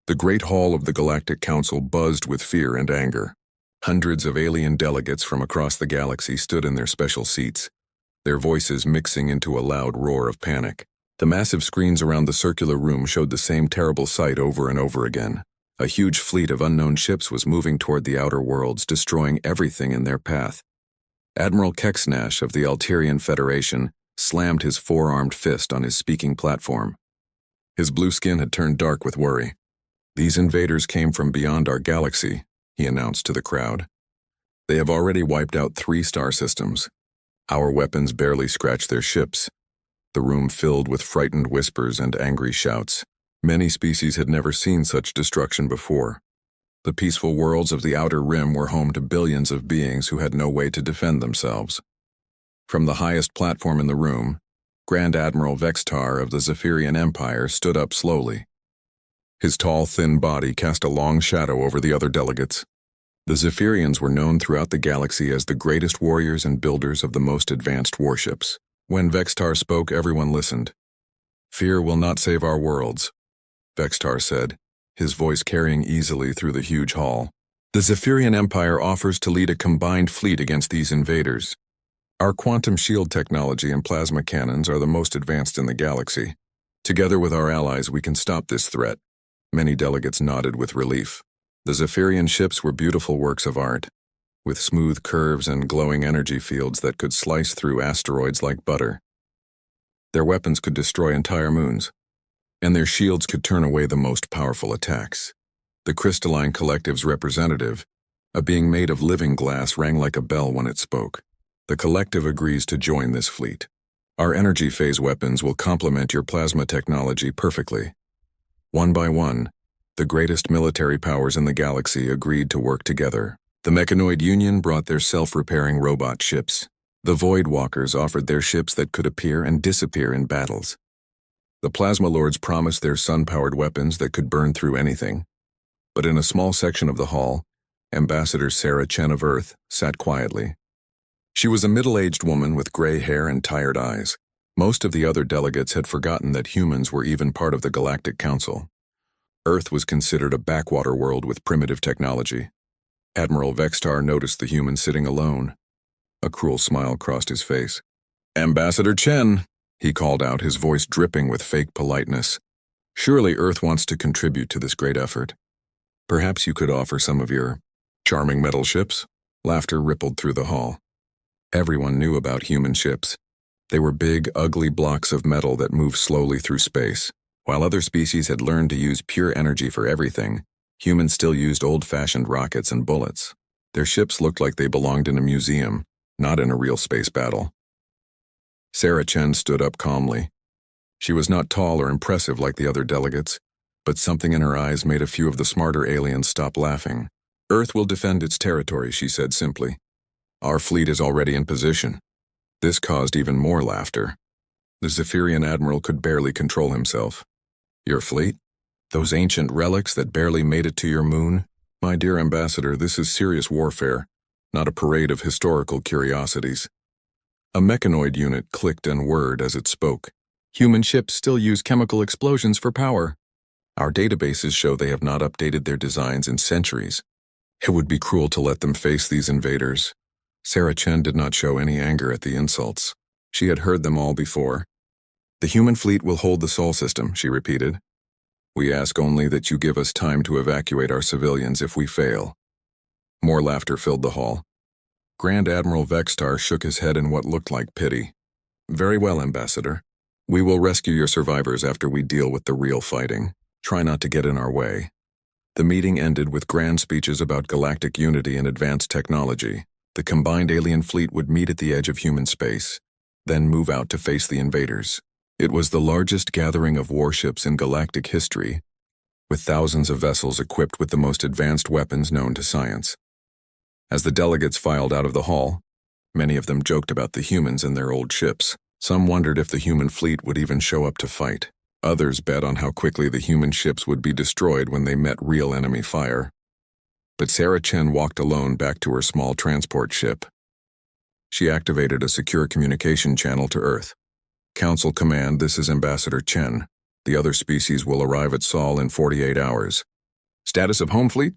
The Great Hall of the Galactic Council buzzed with fear and anger. Hundreds of alien delegates from across the galaxy stood in their special seats, their voices mixing into a loud roar of panic. The massive screens around the circular room showed the same terrible sight over and over again. A huge fleet of unknown ships was moving toward the outer worlds, destroying everything in their path. Admiral Kexnash of the Alterian Federation slammed his four-armed fist on his speaking platform. His blue skin had turned dark with worry. "These invaders came from beyond our galaxy," he announced to the crowd. "They have already wiped out 3 star systems. Our weapons barely scratched their ships." The room filled with frightened whispers and angry shouts. Many species had never seen such destruction before. The peaceful worlds of the Outer Rim were home to billions of beings who had no way to defend themselves. From the highest platform in the room, Grand Admiral Vextar of the Zephyrian Empire stood up slowly. His tall, thin body cast a long shadow over the other delegates. The Zephyrians were known throughout the galaxy as the greatest warriors and builders of the most advanced warships. When Vextar spoke, everyone listened. "Fear will not save our worlds," Vextar said, his voice carrying easily through the huge hall. "The Zephyrian Empire offers to lead a combined fleet against these invaders. Our quantum shield technology and plasma cannons are the most advanced in the galaxy. Together with our allies, we can stop this threat." Many delegates nodded with relief. The Zephyrian ships were beautiful works of art, with smooth curves and glowing energy fields that could slice through asteroids like butter. Their weapons could destroy entire moons, and their shields could turn away the most powerful attacks. The Crystalline Collective's representative, a being made of living glass, rang like a bell when it spoke. "The Collective agrees to join this fleet. Our energy phase weapons will complement your plasma technology perfectly." One by one, the greatest military powers in the galaxy agreed to work together. The Mechanoid Union brought their self-repairing robot ships. The Void Walkers offered their ships that could appear and disappear in battles. The Plasma Lords promised their sun-powered weapons that could burn through anything. But in a small section of the hall, Ambassador Sarah Chen of Earth sat quietly. She was a middle-aged woman with gray hair and tired eyes. Most of the other delegates had forgotten that humans were even part of the Galactic Council. Earth was considered a backwater world with primitive technology. Admiral Vextar noticed the human sitting alone. A cruel smile crossed his face. "Ambassador Chen," he called out, his voice dripping with fake politeness. "Surely Earth wants to contribute to this great effort. Perhaps you could offer some of your charming metal ships?" Laughter rippled through the hall. Everyone knew about human ships. They were big, ugly blocks of metal that moved slowly through space. While other species had learned to use pure energy for everything, humans still used old-fashioned rockets and bullets. Their ships looked like they belonged in a museum, not in a real space battle. Sarah Chen stood up calmly. She was not tall or impressive like the other delegates, but something in her eyes made a few of the smarter aliens stop laughing. "Earth will defend its territory," she said simply. "Our fleet is already in position." This caused even more laughter. The Zephyrian admiral could barely control himself. "Your fleet? Those ancient relics that barely made it to your moon? My dear ambassador, this is serious warfare, not a parade of historical curiosities." A mechanoid unit clicked and whirred as it spoke. "Human ships still use chemical explosions for power. Our databases show they have not updated their designs in centuries. It would be cruel to let them face these invaders." Sarah Chen did not show any anger at the insults. She had heard them all before. "The human fleet will hold the Sol system," she repeated. "We ask only that you give us time to evacuate our civilians if we fail." More laughter filled the hall. Grand Admiral Vextar shook his head in what looked like pity. "Very well, Ambassador. We will rescue your survivors after we deal with the real fighting. Try not to get in our way." The meeting ended with grand speeches about galactic unity and advanced technology. The combined alien fleet would meet at the edge of human space, then move out to face the invaders. It was the largest gathering of warships in galactic history, with thousands of vessels equipped with the most advanced weapons known to science. As the delegates filed out of the hall, many of them joked about the humans and their old ships. Some wondered if the human fleet would even show up to fight. Others bet on how quickly the human ships would be destroyed when they met real enemy fire. But Sarah Chen walked alone back to her small transport ship. She activated a secure communication channel to Earth. "Council Command, this is Ambassador Chen. The other species will arrive at Sol in 48 hours. Status of home fleet?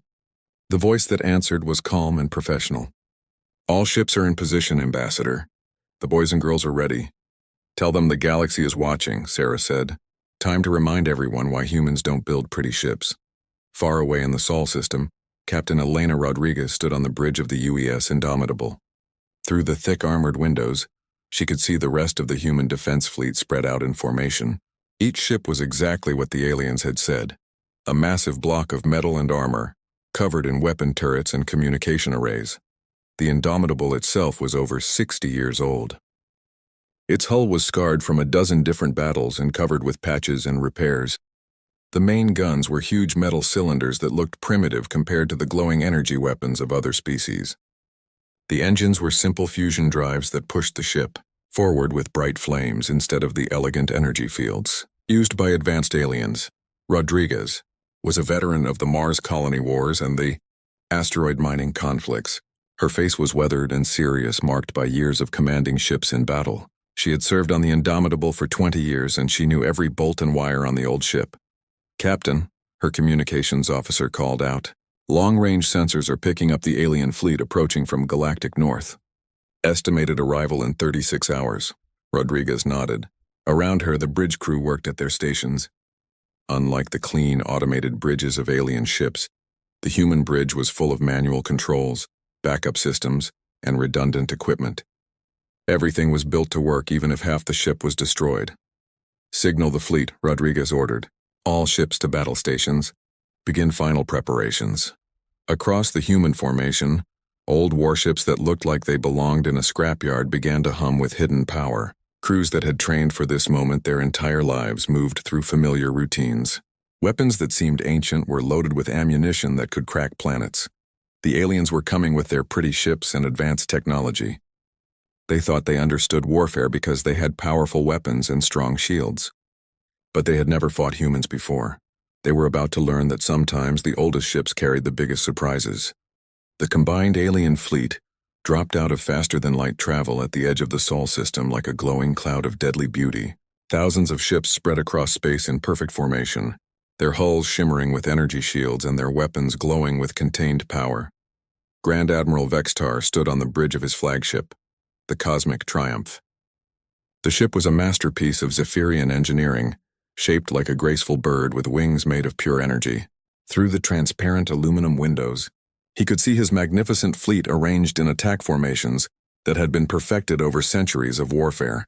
The voice that answered was calm and professional. All ships are in position, Ambassador. The boys and girls are ready. Tell them the galaxy is watching, Sarah said. Time to remind everyone why humans don't build pretty ships. Far away in the Sol system, Captain Elena Rodriguez stood on the bridge of the UES Indomitable. Through the thick armored windows, she could see the rest of the human defense fleet spread out in formation. Each ship was exactly what the aliens had said. A massive block of metal and armor, covered in weapon turrets and communication arrays. The Indomitable itself was over 60 years old. Its hull was scarred from a dozen different battles and covered with patches and repairs. The main guns were huge metal cylinders that looked primitive compared to the glowing energy weapons of other species. The engines were simple fusion drives that pushed the ship forward with bright flames instead of the elegant energy fields used by advanced aliens. Rodriguez was a veteran of the Mars colony wars and the asteroid mining conflicts. Her face was weathered and serious, marked by years of commanding ships in battle. She had served on the Indomitable for 20 years and she knew every bolt and wire on the old ship. Captain, her communications officer called out. Long-range sensors are picking up the alien fleet approaching from Galactic North. Estimated arrival in 36 hours. Rodriguez nodded. Around her, the bridge crew worked at their stations. Unlike the clean, automated bridges of alien ships, the human bridge was full of manual controls, backup systems, and redundant equipment. Everything was built to work even if half the ship was destroyed. Signal the fleet, Rodriguez ordered. All ships to battle stations. Begin final preparations. Across the human formation, old warships that looked like they belonged in a scrapyard began to hum with hidden power. Crews that had trained for this moment their entire lives moved through familiar routines. Weapons that seemed ancient were loaded with ammunition that could crack planets. The aliens were coming with their pretty ships and advanced technology. They thought they understood warfare because they had powerful weapons and strong shields. But they had never fought humans before. They were about to learn that sometimes the oldest ships carried the biggest surprises. The combined alien fleet dropped out of faster-than-light travel at the edge of the Sol system like a glowing cloud of deadly beauty. Thousands of ships spread across space in perfect formation, their hulls shimmering with energy shields and their weapons glowing with contained power. Grand Admiral Vextar stood on the bridge of his flagship, the Cosmic Triumph. The ship was a masterpiece of Zephyrian engineering, shaped like a graceful bird with wings made of pure energy. Through the transparent aluminum windows, he could see his magnificent fleet arranged in attack formations that had been perfected over centuries of warfare.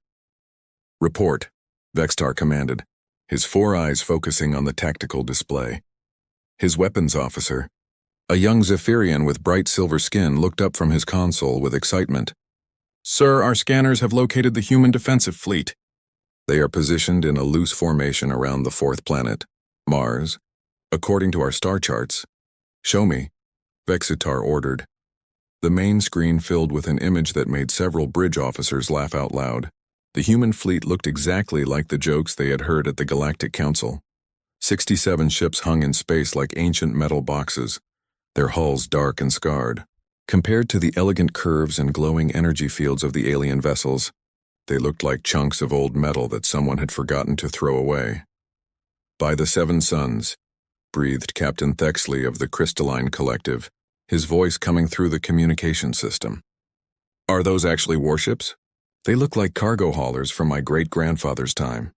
Report, Vextar commanded, his 4 eyes focusing on the tactical display. His weapons officer, a young Zephyrian with bright silver skin, looked up from his console with excitement. Sir, our scanners have located the human defensive fleet. They are positioned in a loose formation around the 4th planet, Mars, according to our star charts. Show me, Vexitar ordered. The main screen filled with an image that made several bridge officers laugh out loud. The human fleet looked exactly like the jokes they had heard at the Galactic Council. 67 ships hung in space like ancient metal boxes, their hulls dark and scarred. Compared to the elegant curves and glowing energy fields of the alien vessels, they looked like chunks of old metal that someone had forgotten to throw away. By the 7 suns, breathed Captain Thexley of the Crystalline Collective, his voice coming through the communication system. Are those actually warships? They look like cargo haulers from my great-grandfather's time.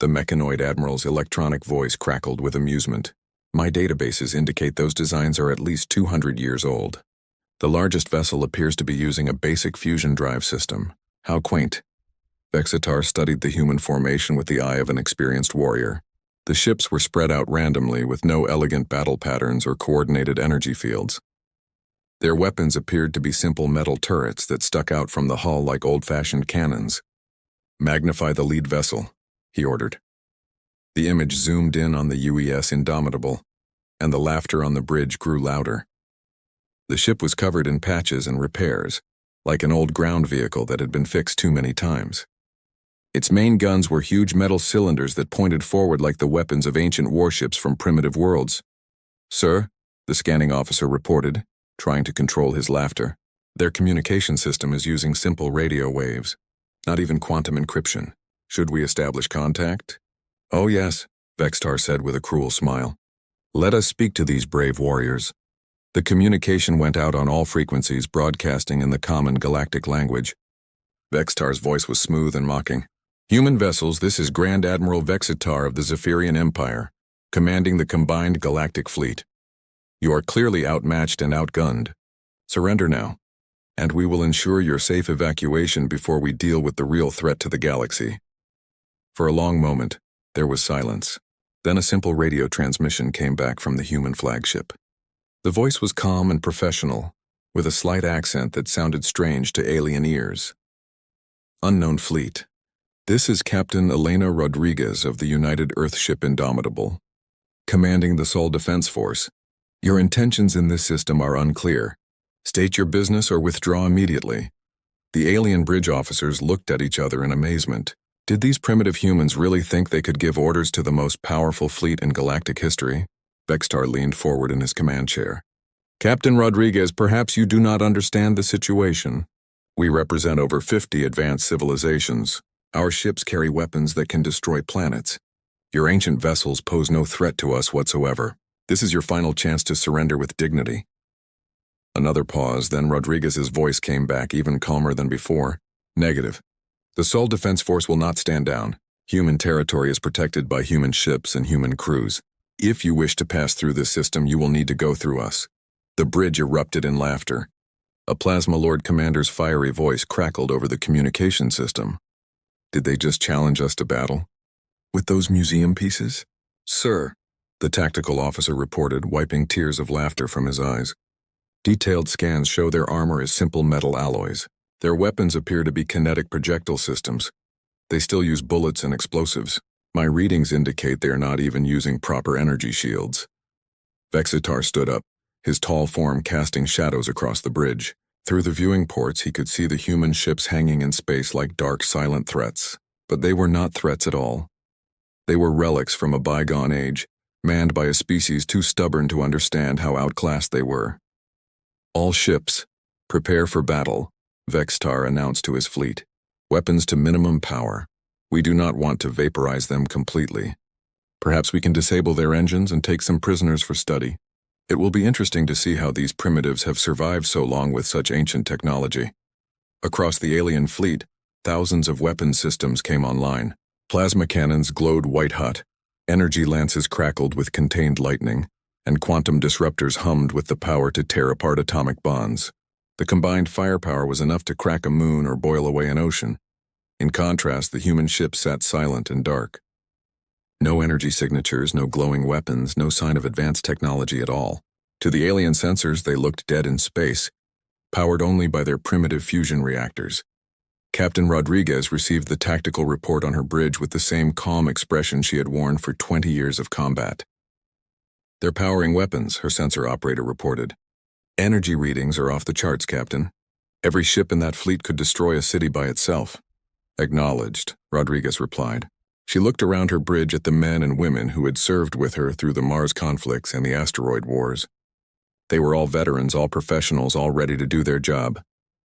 The mechanoid admiral's electronic voice crackled with amusement. My databases indicate those designs are at least 200 years old. The largest vessel appears to be using a basic fusion drive system. How quaint. Vexitar studied the human formation with the eye of an experienced warrior. The ships were spread out randomly with no elegant battle patterns or coordinated energy fields. Their weapons appeared to be simple metal turrets that stuck out from the hull like old-fashioned cannons. Magnify the lead vessel, he ordered. The image zoomed in on the UES Indomitable, and the laughter on the bridge grew louder. The ship was covered in patches and repairs, like an old ground vehicle that had been fixed too many times. Its main guns were huge metal cylinders that pointed forward like the weapons of ancient warships from primitive worlds. Sir, the scanning officer reported, trying to control his laughter. Their communication system is using simple radio waves, not even quantum encryption. Should we establish contact? Oh yes, Vextar said with a cruel smile. Let us speak to these brave warriors. The communication went out on all frequencies, broadcasting in the common galactic language. Vextar's voice was smooth and mocking. Human vessels, this is Grand Admiral Vexitar of the Zephyrian Empire, commanding the combined galactic fleet. You are clearly outmatched and outgunned. Surrender now, and we will ensure your safe evacuation before we deal with the real threat to the galaxy. For a long moment, there was silence. Then a simple radio transmission came back from the human flagship. The voice was calm and professional, with a slight accent that sounded strange to alien ears. Unknown Fleet. This is Captain Elena Rodriguez of the United Earthship Indomitable, commanding the Sol Defense Force. Your intentions in this system are unclear. State your business or withdraw immediately. The alien bridge officers looked at each other in amazement. Did these primitive humans really think they could give orders to the most powerful fleet in galactic history? Vextar leaned forward in his command chair. Captain Rodriguez, perhaps you do not understand the situation. We represent over 50 advanced civilizations. Our ships carry weapons that can destroy planets. Your ancient vessels pose no threat to us whatsoever. This is your final chance to surrender with dignity. Another pause, then Rodriguez's voice came back, even calmer than before. Negative. The Sol Defense Force will not stand down. Human territory is protected by human ships and human crews. If you wish to pass through this system, you will need to go through us. The bridge erupted in laughter. A Plasma Lord commander's fiery voice crackled over the communication system. Did they just challenge us to battle? With those museum pieces? Sir, the tactical officer reported, wiping tears of laughter from his eyes. Detailed scans show their armor is simple metal alloys. Their weapons appear to be kinetic projectile systems. They still use bullets and explosives. My readings indicate they are not even using proper energy shields. Vexitar stood up, his tall form casting shadows across the bridge. Through the viewing ports, he could see the human ships hanging in space like dark, silent threats. But they were not threats at all. They were relics from a bygone age, manned by a species too stubborn to understand how outclassed they were. All ships, prepare for battle, Vextar announced to his fleet. Weapons to minimum power. We do not want to vaporize them completely. Perhaps we can disable their engines and take some prisoners for study. It will be interesting to see how these primitives have survived so long with such ancient technology. Across the alien fleet, thousands of weapon systems came online. Plasma cannons glowed white-hot, energy lances crackled with contained lightning, and quantum disruptors hummed with the power to tear apart atomic bonds. The combined firepower was enough to crack a moon or boil away an ocean. In contrast, the human ship sat silent and dark. No energy signatures, no glowing weapons, no sign of advanced technology at all. To the alien sensors, they looked dead in space, powered only by their primitive fusion reactors. Captain Rodriguez received the tactical report on her bridge with the same calm expression she had worn for 20 years of combat. They're powering weapons, her sensor operator reported. Energy readings are off the charts, Captain. Every ship in that fleet could destroy a city by itself. Acknowledged, Rodriguez replied. She looked around her bridge at the men and women who had served with her through the Mars conflicts and the asteroid wars. They were all veterans, all professionals, all ready to do their job.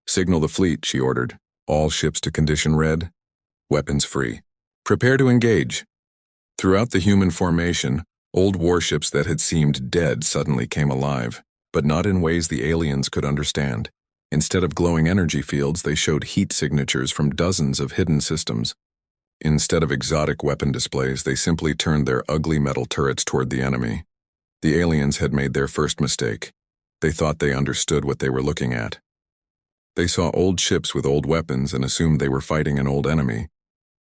Signal the fleet, she ordered. All ships to condition red. Weapons free. Prepare to engage. Throughout the human formation, old warships that had seemed dead suddenly came alive, but not in ways the aliens could understand. Instead of glowing energy fields, they showed heat signatures from dozens of hidden systems. Instead of exotic weapon displays, they simply turned their ugly metal turrets toward the enemy. The aliens had made their first mistake. They thought they understood what they were looking at. They saw old ships with old weapons and assumed they were fighting an old enemy.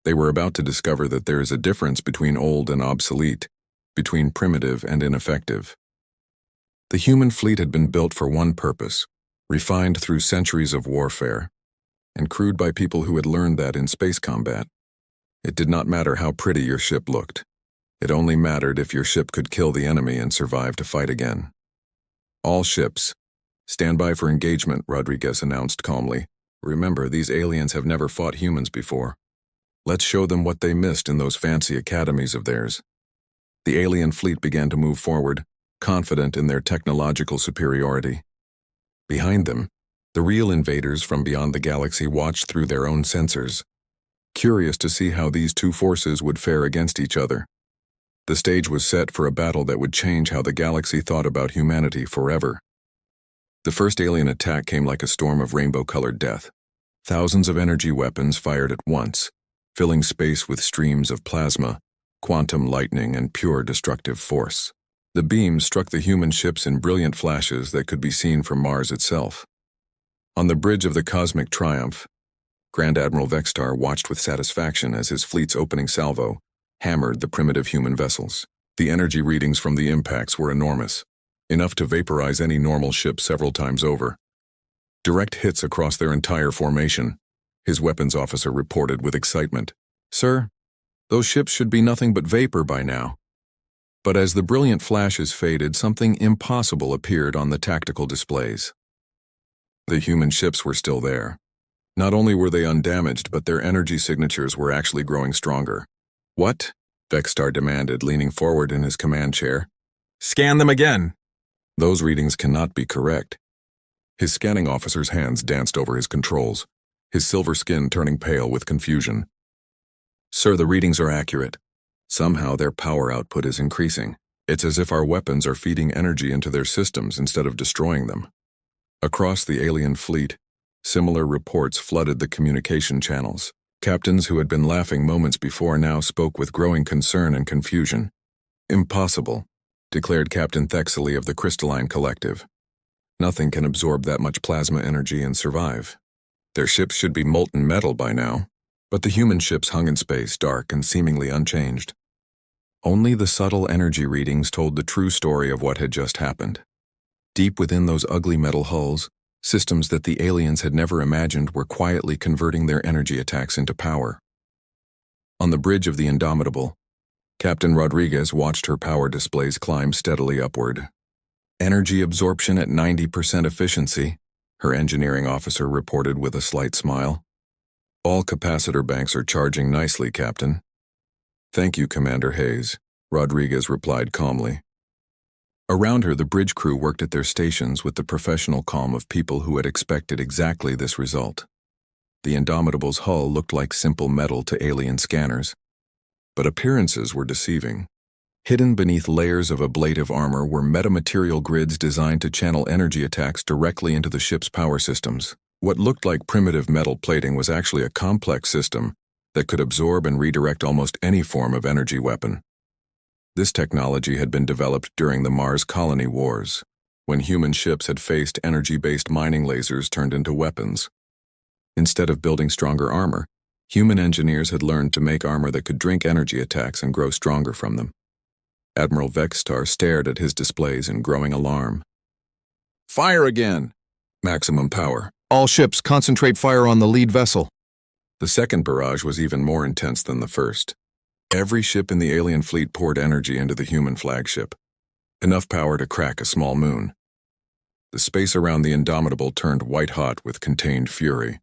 They were about to discover that there is a difference between old and obsolete, between primitive and ineffective. The human fleet had been built for one purpose, refined through centuries of warfare, and crewed by people who had learned that in space combat. It did not matter how pretty your ship looked. It only mattered if your ship could kill the enemy and survive to fight again. All ships, stand by for engagement, Rodriguez announced calmly. Remember, these aliens have never fought humans before. Let's show them what they missed in those fancy academies of theirs. The alien fleet began to move forward, confident in their technological superiority. Behind them, the real invaders from beyond the galaxy watched through their own sensors, curious to see how these two forces would fare against each other. The stage was set for a battle that would change how the galaxy thought about humanity forever. The first alien attack came like a storm of rainbow-colored death. Thousands of energy weapons fired at once, filling space with streams of plasma, quantum lightning, and pure destructive force. The beams struck the human ships in brilliant flashes that could be seen from Mars itself. On the bridge of the Cosmic Triumph, Grand Admiral Vextar watched with satisfaction as his fleet's opening salvo hammered the primitive human vessels. The energy readings from the impacts were enormous, enough to vaporize any normal ship several times over. Direct hits across their entire formation, his weapons officer reported with excitement. "Sir, those ships should be nothing but vapor by now." But as the brilliant flashes faded, something impossible appeared on the tactical displays. The human ships were still there. Not only were they undamaged, but their energy signatures were actually growing stronger. "What?" Vextar demanded, leaning forward in his command chair. "Scan them again." "Those readings cannot be correct." His scanning officer's hands danced over his controls, his silver skin turning pale with confusion. "Sir, the readings are accurate. Somehow their power output is increasing. It's as if our weapons are feeding energy into their systems instead of destroying them." Across the alien fleet, similar reports flooded the communication channels. Captains who had been laughing moments before now spoke with growing concern and confusion. "Impossible," declared Captain Thexley of the Crystalline Collective. "Nothing can absorb that much plasma energy and survive. Their ships should be molten metal by now." But the human ships hung in space, dark and seemingly unchanged. Only the subtle energy readings told the true story of what had just happened. Deep within those ugly metal hulls, systems that the aliens had never imagined were quietly converting their energy attacks into power. On the bridge of the Indomitable, Captain Rodriguez watched her power displays climb steadily upward. "Energy absorption at 90% efficiency," her engineering officer reported with a slight smile. "All capacitor banks are charging nicely, Captain." "Thank you, Commander Hayes," Rodriguez replied calmly. Around her, the bridge crew worked at their stations with the professional calm of people who had expected exactly this result. The Indomitable's hull looked like simple metal to alien scanners, but appearances were deceiving. Hidden beneath layers of ablative armor were metamaterial grids designed to channel energy attacks directly into the ship's power systems. What looked like primitive metal plating was actually a complex system that could absorb and redirect almost any form of energy weapon. This technology had been developed during the Mars colony wars, when human ships had faced energy-based mining lasers turned into weapons. Instead of building stronger armor, human engineers had learned to make armor that could drink energy attacks and grow stronger from them. Admiral Vextar stared at his displays in growing alarm. "Fire again!" "Maximum power. All ships concentrate fire on the lead vessel." The second barrage was even more intense than the first. Every ship in the alien fleet poured energy into the human flagship, enough power to crack a small moon. The space around the Indomitable turned white-hot with contained fury,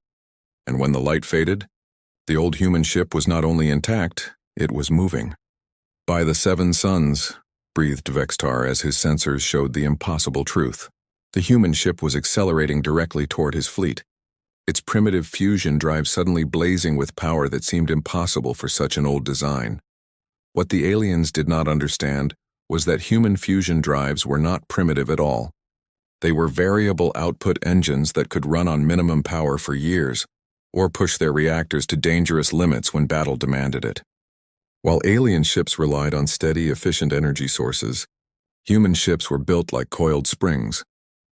and when the light faded, the old human ship was not only intact, it was moving. "By the seven suns," breathed Vextar as his sensors showed the impossible truth. The human ship was accelerating directly toward his fleet, its primitive fusion drive suddenly blazing with power that seemed impossible for such an old design. What the aliens did not understand was that human fusion drives were not primitive at all. They were variable output engines that could run on minimum power for years, or push their reactors to dangerous limits when battle demanded it. While alien ships relied on steady, efficient energy sources, human ships were built like coiled springs,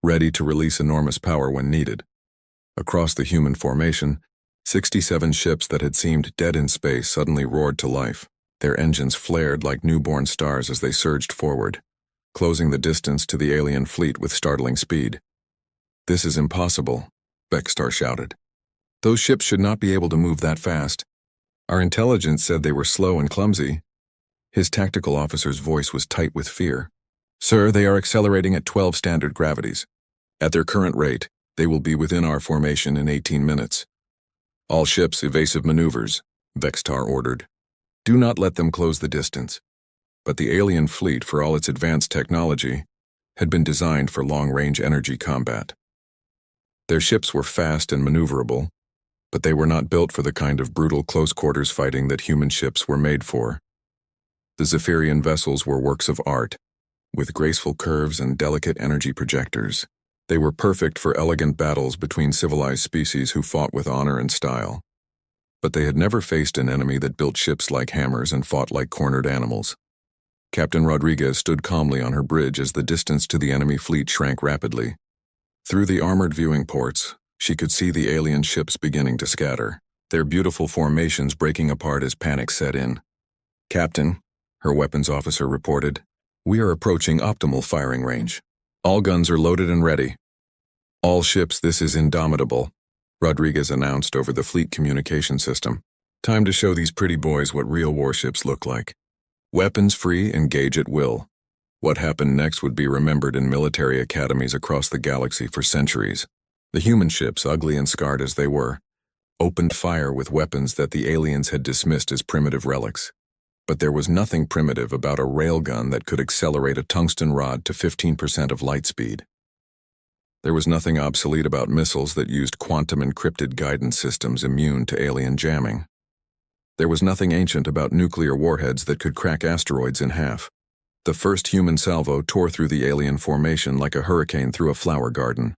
ready to release enormous power when needed. Across the human formation, 67 ships that had seemed dead in space suddenly roared to life. Their engines flared like newborn stars as they surged forward, closing the distance to the alien fleet with startling speed. "This is impossible," Vextar shouted. "Those ships should not be able to move that fast. Our intelligence said they were slow and clumsy." His tactical officer's voice was tight with fear. "Sir, they are accelerating at 12 standard gravities. At their current rate, they will be within our formation in 18 minutes. All ships evasive maneuvers," Vextar ordered. "Do not let them close the distance." But the alien fleet, for all its advanced technology, had been designed for long-range energy combat. Their ships were fast and maneuverable, but they were not built for the kind of brutal close-quarters fighting that human ships were made for. The Zephyrian vessels were works of art, with graceful curves and delicate energy projectors. They were perfect for elegant battles between civilized species who fought with honor and style. But they had never faced an enemy that built ships like hammers and fought like cornered animals. Captain Rodriguez stood calmly on her bridge as the distance to the enemy fleet shrank rapidly. Through the armored viewing ports, she could see the alien ships beginning to scatter, their beautiful formations breaking apart as panic set in. "Captain," her weapons officer reported, "we are approaching optimal firing range. All guns are loaded and ready." "All ships, this is Indomitable," Rodriguez announced over the fleet communication system. "Time to show these pretty boys what real warships look like. Weapons free, engage at will." What happened next would be remembered in military academies across the galaxy for centuries. The human ships, ugly and scarred as they were, opened fire with weapons that the aliens had dismissed as primitive relics. But there was nothing primitive about a railgun that could accelerate a tungsten rod to 15% of light speed. There was nothing obsolete about missiles that used quantum-encrypted guidance systems immune to alien jamming. There was nothing ancient about nuclear warheads that could crack asteroids in half. The first human salvo tore through the alien formation like a hurricane through a flower garden.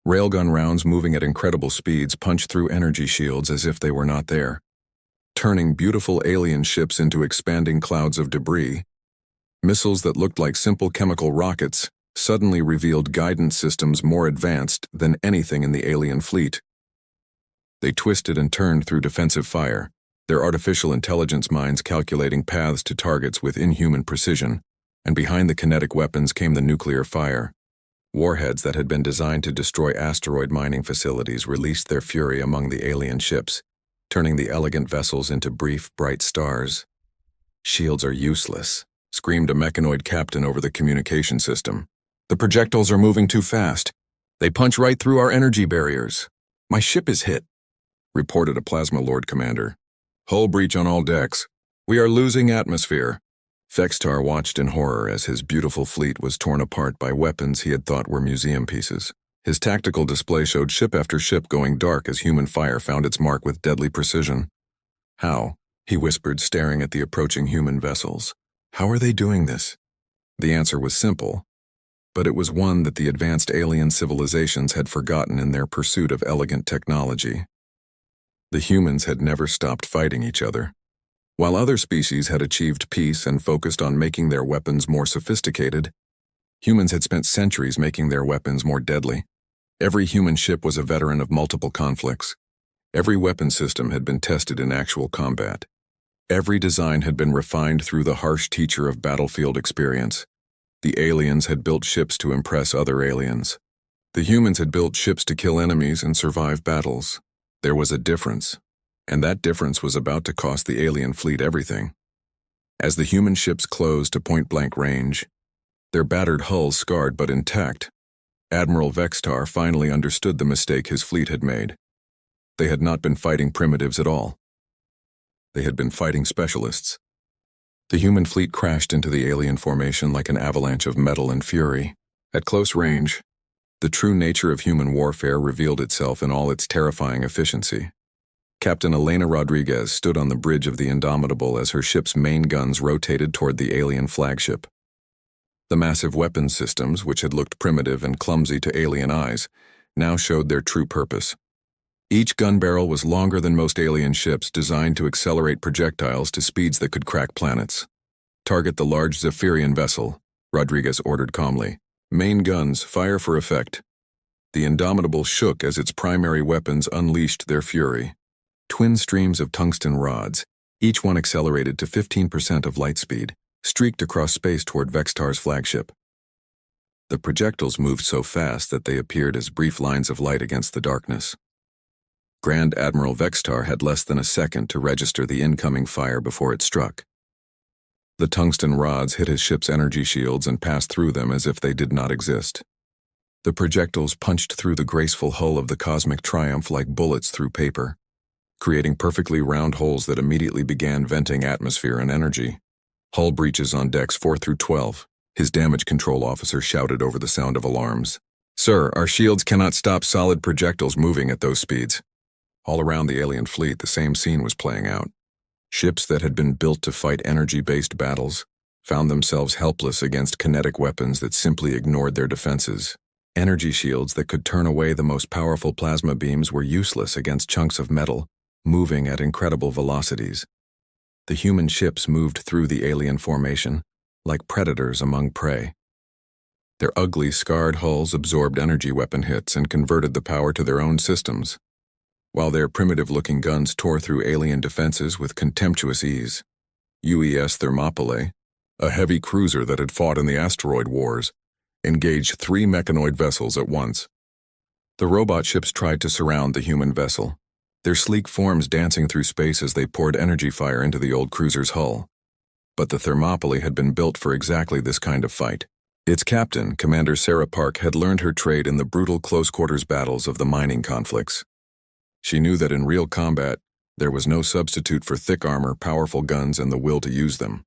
Railgun rounds moving at incredible speeds punched through energy shields as if they were not there, turning beautiful alien ships into expanding clouds of debris. Missiles that looked like simple chemical rockets suddenly revealed guidance systems more advanced than anything in the alien fleet. They twisted and turned through defensive fire, their artificial intelligence minds calculating paths to targets with inhuman precision, and behind the kinetic weapons came the nuclear fire. Warheads that had been designed to destroy asteroid mining facilities released their fury among the alien ships, turning the elegant vessels into brief, bright stars. "Shields are useless," screamed a mechanoid captain over the communication system. "The projectiles are moving too fast. They punch right through our energy barriers." "My ship is hit," reported a Plasma Lord commander. "Hull breach on all decks. We are losing atmosphere." Vextar watched in horror as his beautiful fleet was torn apart by weapons he had thought were museum pieces. His tactical display showed ship after ship going dark as human fire found its mark with deadly precision. "How?" he whispered, staring at the approaching human vessels. "How are they doing this?" The answer was simple, but it was one that the advanced alien civilizations had forgotten in their pursuit of elegant technology. The humans had never stopped fighting each other. While other species had achieved peace and focused on making their weapons more sophisticated, humans had spent centuries making their weapons more deadly. Every human ship was a veteran of multiple conflicts. Every weapon system had been tested in actual combat. Every design had been refined through the harsh teacher of battlefield experience. The aliens had built ships to impress other aliens. The humans had built ships to kill enemies and survive battles. There was a difference, and that difference was about to cost the alien fleet everything. As the human ships closed to point-blank range, their battered hulls scarred but intact, Admiral Vextar finally understood the mistake his fleet had made. They had not been fighting primitives at all. They had been fighting specialists. The human fleet crashed into the alien formation like an avalanche of metal and fury. At close range, the true nature of human warfare revealed itself in all its terrifying efficiency. Captain Elena Rodriguez stood on the bridge of the Indomitable as her ship's main guns rotated toward the alien flagship. The massive weapons systems, which had looked primitive and clumsy to alien eyes, now showed their true purpose. Each gun barrel was longer than most alien ships, designed to accelerate projectiles to speeds that could crack planets. "Target the large Zephyrian vessel," Rodriguez ordered calmly. "Main guns, fire for effect." The Indomitable shook as its primary weapons unleashed their fury. Twin streams of tungsten rods, each one accelerated to 15% of light speed, streaked across space toward Vextar's flagship. The projectiles moved so fast that they appeared as brief lines of light against the darkness. Grand Admiral Vextar had less than a second to register the incoming fire before it struck. The tungsten rods hit his ship's energy shields and passed through them as if they did not exist. The projectiles punched through the graceful hull of the Cosmic Triumph like bullets through paper, creating perfectly round holes that immediately began venting atmosphere and energy. "Hull breaches on decks 4 through 12, his damage control officer shouted over the sound of alarms. "Sir, our shields cannot stop solid projectiles moving at those speeds." All around the alien fleet, the same scene was playing out. Ships that had been built to fight energy-based battles found themselves helpless against kinetic weapons that simply ignored their defenses. Energy shields that could turn away the most powerful plasma beams were useless against chunks of metal, moving at incredible velocities. The human ships moved through the alien formation like predators among prey. Their ugly, scarred hulls absorbed energy weapon hits and converted the power to their own systems, while their primitive-looking guns tore through alien defenses with contemptuous ease. UES Thermopylae, a heavy cruiser that had fought in the asteroid wars, engaged 3 mechanoid vessels at once. The robot ships tried to surround the human vessel, their sleek forms dancing through space as they poured energy fire into the old cruiser's hull. But the Thermopylae had been built for exactly this kind of fight. Its captain, Commander Sarah Park, had learned her trade in the brutal close-quarters battles of the mining conflicts. She knew that in real combat, there was no substitute for thick armor, powerful guns, and the will to use them.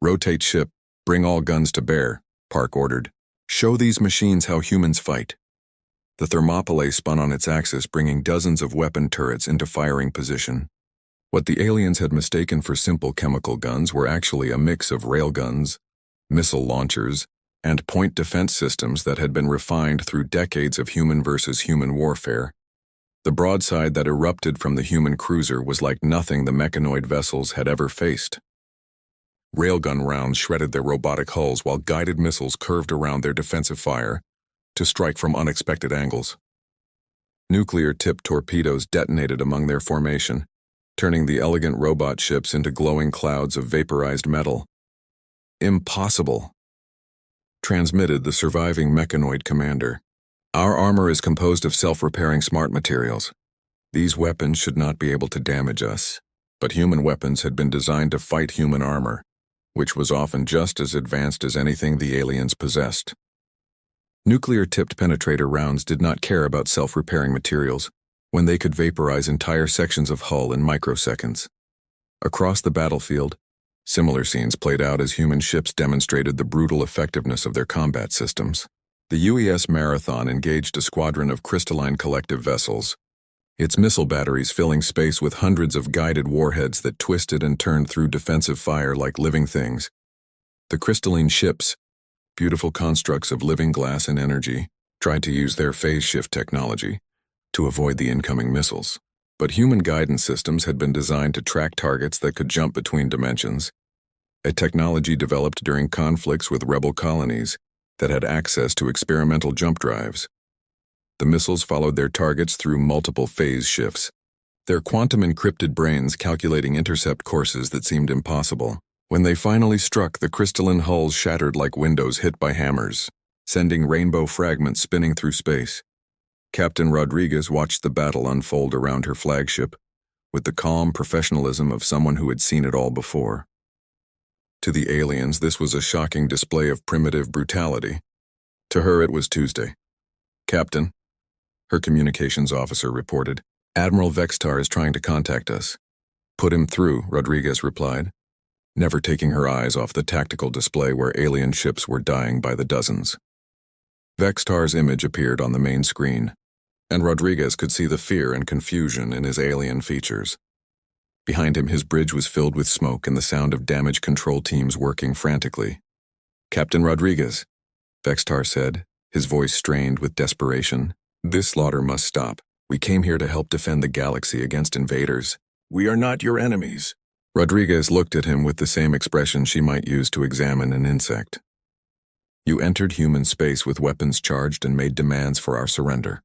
"Rotate ship, bring all guns to bear," Park ordered. "Show these machines how humans fight." The Thermopylae spun on its axis, bringing dozens of weapon turrets into firing position. What the aliens had mistaken for simple chemical guns were actually a mix of railguns, missile launchers, and point defense systems that had been refined through decades of human versus human warfare. The broadside that erupted from the human cruiser was like nothing the mechanoid vessels had ever faced. Railgun rounds shredded their robotic hulls while guided missiles curved around their defensive fire to strike from unexpected angles. Nuclear-tipped torpedoes detonated among their formation, turning the elegant robot ships into glowing clouds of vaporized metal. "Impossible," transmitted the surviving mechanoid commander. "Our armor is composed of self-repairing smart materials. These weapons should not be able to damage us." But human weapons had been designed to fight human armor, which was often just as advanced as anything the aliens possessed. Nuclear-tipped penetrator rounds did not care about self-repairing materials when they could vaporize entire sections of hull in microseconds. Across the battlefield, similar scenes played out as human ships demonstrated the brutal effectiveness of their combat systems. The UES Marathon engaged a squadron of crystalline collective vessels, its missile batteries filling space with hundreds of guided warheads that twisted and turned through defensive fire like living things. The crystalline ships, beautiful constructs of living glass and energy, tried to use their phase shift technology to avoid the incoming missiles. But human guidance systems had been designed to track targets that could jump between dimensions, a technology developed during conflicts with rebel colonies that had access to experimental jump drives. The missiles followed their targets through multiple phase shifts, their quantum-encrypted brains calculating intercept courses that seemed impossible. When they finally struck, the crystalline hulls shattered like windows hit by hammers, sending rainbow fragments spinning through space. Captain Rodriguez watched the battle unfold around her flagship with the calm professionalism of someone who had seen it all before. To the aliens, this was a shocking display of primitive brutality. To her, it was Tuesday. "Captain," her communications officer reported, "Admiral Vextar is trying to contact us." "Put him through," Rodriguez replied, never taking her eyes off the tactical display where alien ships were dying by the dozens. Vextar's image appeared on the main screen, and Rodriguez could see the fear and confusion in his alien features. Behind him, his bridge was filled with smoke and the sound of damage control teams working frantically. "Captain Rodriguez," Vextar said, his voice strained with desperation, "this slaughter must stop. We came here to help defend the galaxy against invaders. We are not your enemies." Rodriguez looked at him with the same expression she might use to examine an insect. "You entered human space with weapons charged and made demands for our surrender.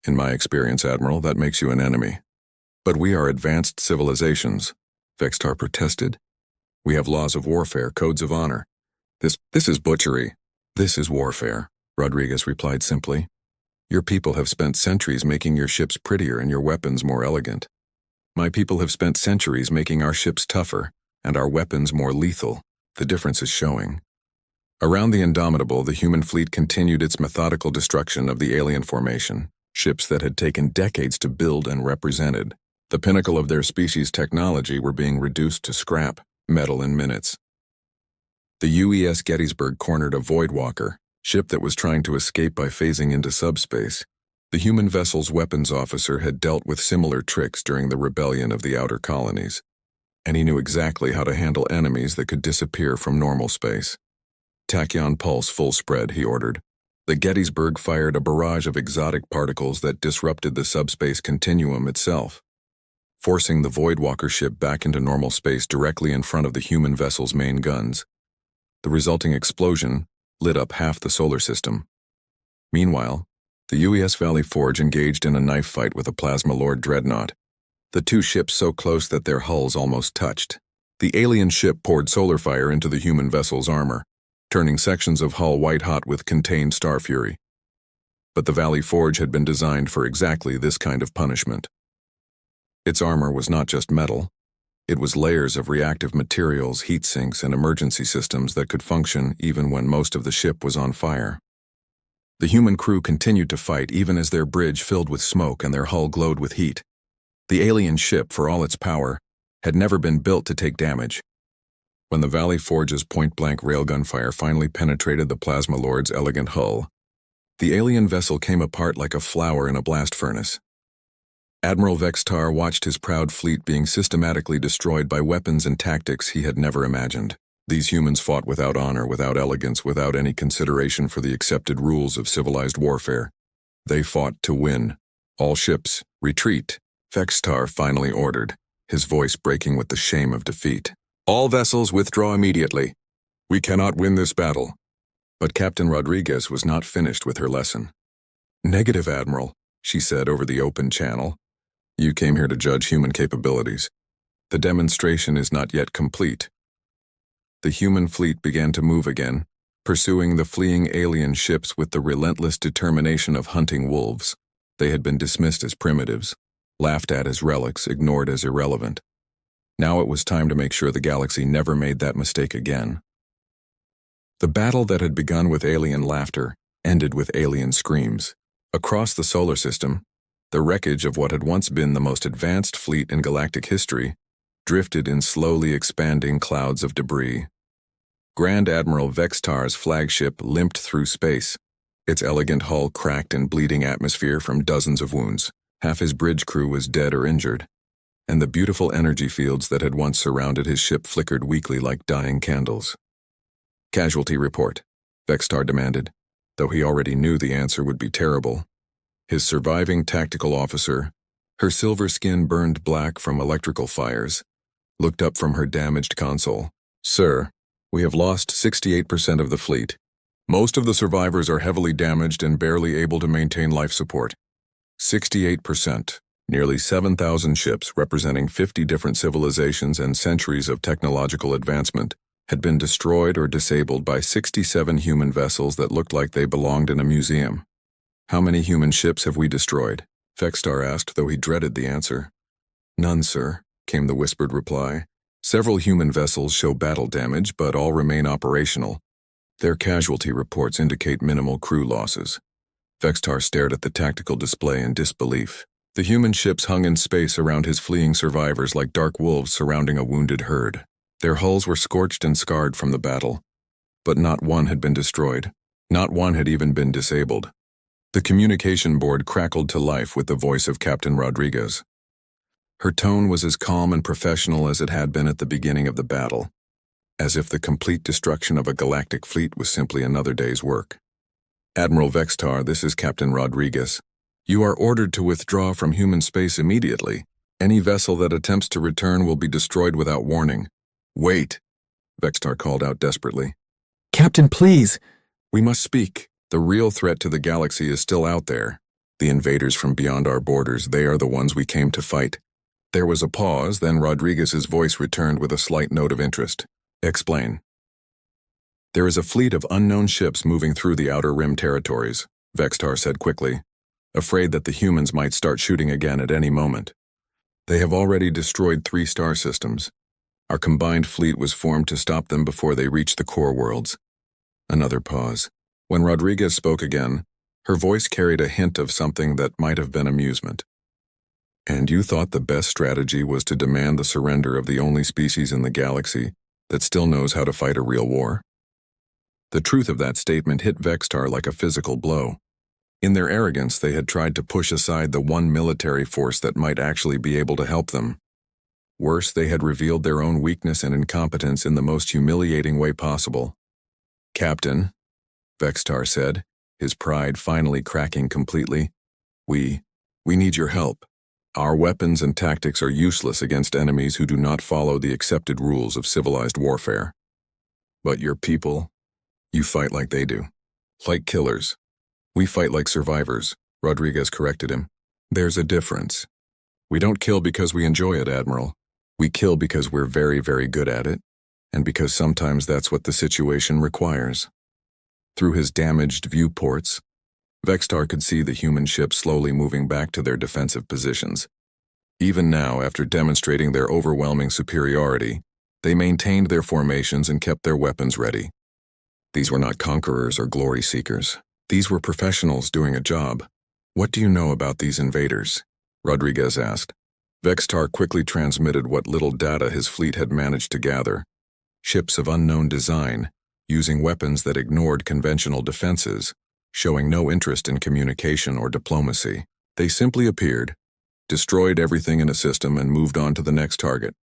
In my experience, Admiral, that makes you an enemy." "But we are advanced civilizations," Vextar protested. "We have laws of warfare, codes of honor. This is butchery." "This is warfare," Rodriguez replied simply. "Your people have spent centuries making your ships prettier and your weapons more elegant. My people have spent centuries making our ships tougher and our weapons more lethal. The difference is showing." Around the Indomitable, the human fleet continued its methodical destruction of the alien formation, ships that had taken decades to build and represented. The pinnacle of their species' technology were being reduced to scrap metal in minutes. The UES Gettysburg cornered a Voidwalker, ship that was trying to escape by phasing into subspace. The human vessel's weapons officer had dealt with similar tricks during the rebellion of the outer colonies. and he knew exactly how to handle enemies that could disappear from normal space. Tachyon pulse full spread, he ordered. The Gettysburg fired a barrage of exotic particles that disrupted the subspace continuum itself, forcing the Voidwalker ship back into normal space directly in front of the human vessel's main guns. The resulting explosion lit up half the solar system. Meanwhile, the UES Valley Forge engaged in a knife fight with a Plasma Lord dreadnought, the two ships so close that their hulls almost touched. The alien ship poured solar fire into the human vessel's armor, turning sections of hull white-hot with contained star fury. But the Valley Forge had been designed for exactly this kind of punishment. Its armor was not just metal. It was layers of reactive materials, heat sinks, and emergency systems that could function even when most of the ship was on fire. The human crew continued to fight even as their bridge filled with smoke and their hull glowed with heat. The alien ship, for all its power, had never been built to take damage. When the Valley Forge's point-blank railgun fire finally penetrated the Plasma Lord's elegant hull, the alien vessel came apart like a flower in a blast furnace. Admiral Vextar watched his proud fleet being systematically destroyed by weapons and tactics he had never imagined. These humans fought without honor, without elegance, without any consideration for the accepted rules of civilized warfare. They fought to win. All ships, retreat, Vextar finally ordered, his voice breaking with the shame of defeat. All vessels withdraw immediately. We cannot win this battle. But Captain Rodriguez was not finished with her lesson. Negative, Admiral, she said over the open channel. You came here to judge human capabilities. The demonstration is not yet complete. The human fleet began to move again, pursuing the fleeing alien ships with the relentless determination of hunting wolves. They had been dismissed as primitives, laughed at as relics, ignored as irrelevant. Now it was time to make sure the galaxy never made that mistake again. The battle that had begun with alien laughter ended with alien screams. Across the solar system, the wreckage of what had once been the most advanced fleet in galactic history drifted in slowly expanding clouds of debris. Grand Admiral Vextar's flagship limped through space, its elegant hull cracked in bleeding atmosphere from dozens of wounds. Half his bridge crew was dead or injured, and the beautiful energy fields that had once surrounded his ship flickered weakly like dying candles. Casualty report, Vextar demanded, though he already knew the answer would be terrible. His surviving tactical officer, her silver skin burned black from electrical fires, looked up from her damaged console. Sir, we have lost 68% of the fleet. Most of the survivors are heavily damaged and barely able to maintain life support. 68%. Nearly 7,000 ships representing 50 different civilizations and centuries of technological advancement had been destroyed or disabled by 67 human vessels that looked like they belonged in a museum. How many human ships have we destroyed? Vextar asked, though he dreaded the answer. None, sir, came the whispered reply. Several human vessels show battle damage, but all remain operational. Their casualty reports indicate minimal crew losses. Vextar stared at the tactical display in disbelief. The human ships hung in space around his fleeing survivors like dark wolves surrounding a wounded herd. Their hulls were scorched and scarred from the battle, but not one had been destroyed. Not one had even been disabled. The communication board crackled to life with the voice of Captain Rodriguez. Her tone was as calm and professional as it had been at the beginning of the battle, as if the complete destruction of a galactic fleet was simply another day's work. Admiral Vextar, this is Captain Rodriguez. You are ordered to withdraw from human space immediately. Any vessel that attempts to return will be destroyed without warning. Wait, Vextar called out desperately. Captain, please. We must speak. The real threat to the galaxy is still out there. The invaders from beyond our borders, they are the ones we came to fight. There was a pause, then Rodriguez's voice returned with a slight note of interest. Explain. There is a fleet of unknown ships moving through the Outer Rim territories, Vextar said quickly, afraid that the humans might start shooting again at any moment. They have already destroyed 3 star systems. Our combined fleet was formed to stop them before they reached the core worlds. Another pause. When Rodriguez spoke again, her voice carried a hint of something that might have been amusement. And you thought the best strategy was to demand the surrender of the only species in the galaxy that still knows how to fight a real war? The truth of that statement hit Vextar like a physical blow. In their arrogance, they had tried to push aside the one military force that might actually be able to help them. Worse, they had revealed their own weakness and incompetence in the most humiliating way possible. "Captain," Vextar said, his pride finally cracking completely, We need your help. Our weapons and tactics are useless against enemies who do not follow the accepted rules of civilized warfare. But your people, you fight like they do. Like killers. We fight like survivors," Rodriguez corrected him. "There's a difference. We don't kill because we enjoy it, Admiral. We kill because we're very, very good at it, and because sometimes that's what the situation requires." Through his damaged viewports, Vextar could see the human ships slowly moving back to their defensive positions. Even now, after demonstrating their overwhelming superiority, they maintained their formations and kept their weapons ready. These were not conquerors or glory seekers. These were professionals doing a job. "What do you know about these invaders?" Rodriguez asked. Vextar quickly transmitted what little data his fleet had managed to gather. Ships of unknown design, using weapons that ignored conventional defenses, showing no interest in communication or diplomacy. They simply appeared, destroyed everything in a system, and moved on to the next target.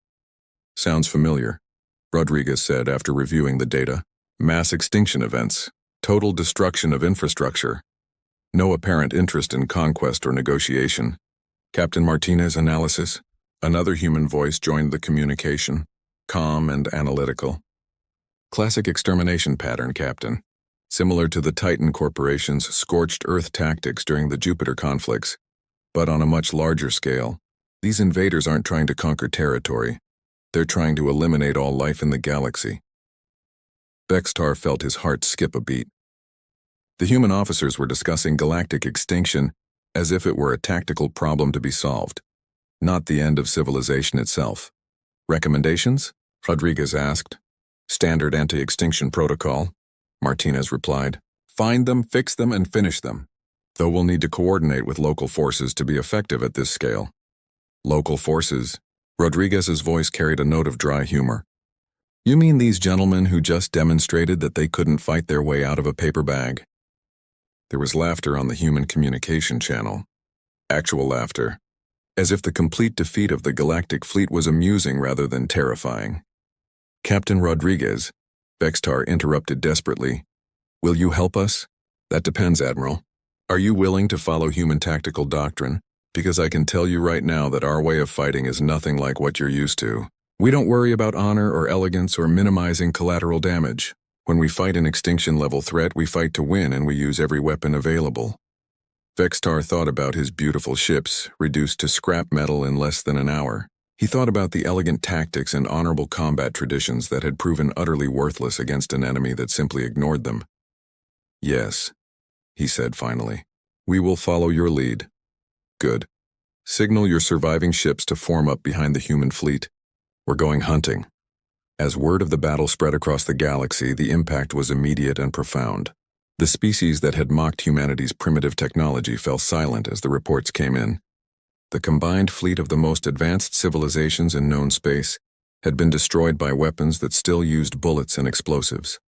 "Sounds familiar," Rodriguez said after reviewing the data. "Mass extinction events, total destruction of infrastructure. No apparent interest in conquest or negotiation." Captain Martinez's analysis. Another human voice joined the communication, calm and analytical. "Classic extermination pattern, Captain. Similar to the Titan Corporation's scorched earth tactics during the Jupiter conflicts, but on a much larger scale. These invaders aren't trying to conquer territory. They're trying to eliminate all life in the galaxy." Vextar felt his heart skip a beat. The human officers were discussing galactic extinction as if it were a tactical problem to be solved, not the end of civilization itself. "Recommendations?" Rodriguez asked. "Standard anti-extinction protocol," Martinez replied. "Find them, fix them, and finish them. Though we'll need to coordinate with local forces to be effective at this scale." "Local forces?" Rodriguez's voice carried a note of dry humor. "You mean these gentlemen who just demonstrated that they couldn't fight their way out of a paper bag?" There was laughter on the human communication channel. Actual laughter, as if the complete defeat of the galactic fleet was amusing rather than terrifying. "Captain Rodriguez," Vextar interrupted desperately, "will you help us?" "That depends, Admiral. Are you willing to follow human tactical doctrine? Because I can tell you right now that our way of fighting is nothing like what you're used to. We don't worry about honor or elegance or minimizing collateral damage. When we fight an extinction-level threat, we fight to win, and we use every weapon available." Vextar thought about his beautiful ships, reduced to scrap metal in less than an hour. He thought about the elegant tactics and honorable combat traditions that had proven utterly worthless against an enemy that simply ignored them. "Yes," he said finally. "We will follow your lead." "Good. Signal your surviving ships to form up behind the human fleet. We're going hunting." As word of the battle spread across the galaxy, the impact was immediate and profound. The species that had mocked humanity's primitive technology fell silent as the reports came in. The combined fleet of the most advanced civilizations in known space had been destroyed by weapons that still used bullets and explosives.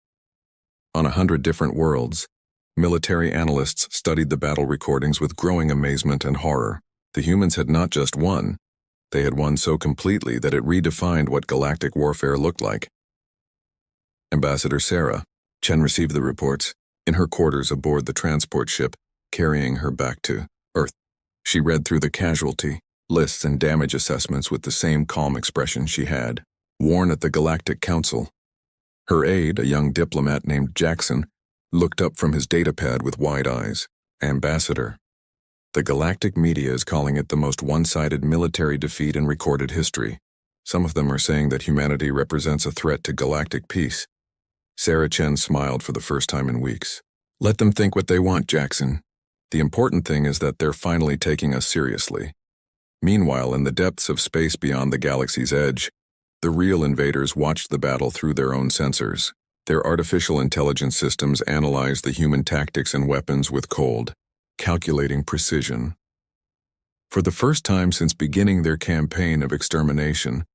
On 100 different worlds, military analysts studied the battle recordings with growing amazement and horror. The humans had not just won, they had won so completely that it redefined what galactic warfare looked like. Ambassador Sarah, Chen received the reports, in her quarters aboard the transport ship, carrying her back to Earth. She read through the casualty lists and damage assessments with the same calm expression she had worn at the Galactic Council. Her aide, a young diplomat named Jackson, looked up from his datapad with wide eyes. "Ambassador, the galactic media is calling it the most one-sided military defeat in recorded history. Some of them are saying that humanity represents a threat to galactic peace." Sarah Chen smiled for the first time in weeks. "Let them think what they want, Jackson. The important thing is that they're finally taking us seriously." Meanwhile, in the depths of space beyond the galaxy's edge, the real invaders watched the battle through their own sensors. Their artificial intelligence systems analyzed the human tactics and weapons with cold, calculating precision. For the first time since beginning their campaign of extermination,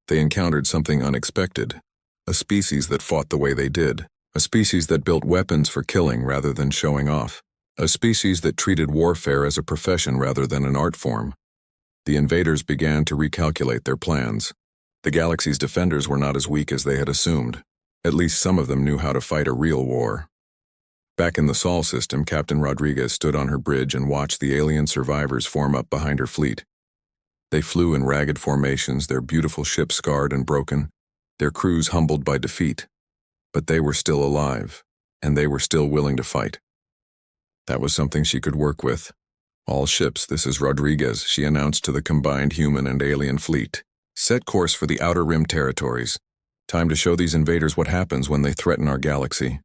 they encountered something unexpected. A species that fought the way they did. A species that built weapons for killing rather than showing off. A species that treated warfare as a profession rather than an art form. The invaders began to recalculate their plans. The galaxy's defenders were not as weak as they had assumed. At least some of them knew how to fight a real war. Back in the Sol system, Captain Rodriguez stood on her bridge and watched the alien survivors form up behind her fleet. They flew in ragged formations, their beautiful ship scarred and broken, their crews humbled by defeat. But they were still alive, and they were still willing to fight. That was something she could work with. "All ships, this is Rodriguez," she announced to the combined human and alien fleet. "Set course for the Outer Rim territories. Time to show these invaders what happens when they threaten our galaxy."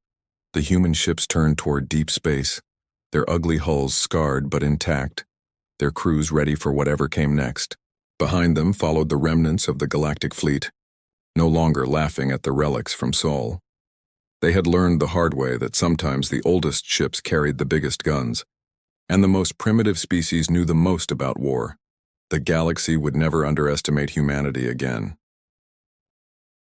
The human ships turned toward deep space, their ugly hulls scarred but intact, their crews ready for whatever came next. Behind them followed the remnants of the Galactic fleet, no longer laughing at the relics from Sol. They had learned the hard way that sometimes the oldest ships carried the biggest guns, and the most primitive species knew the most about war. The galaxy would never underestimate humanity again.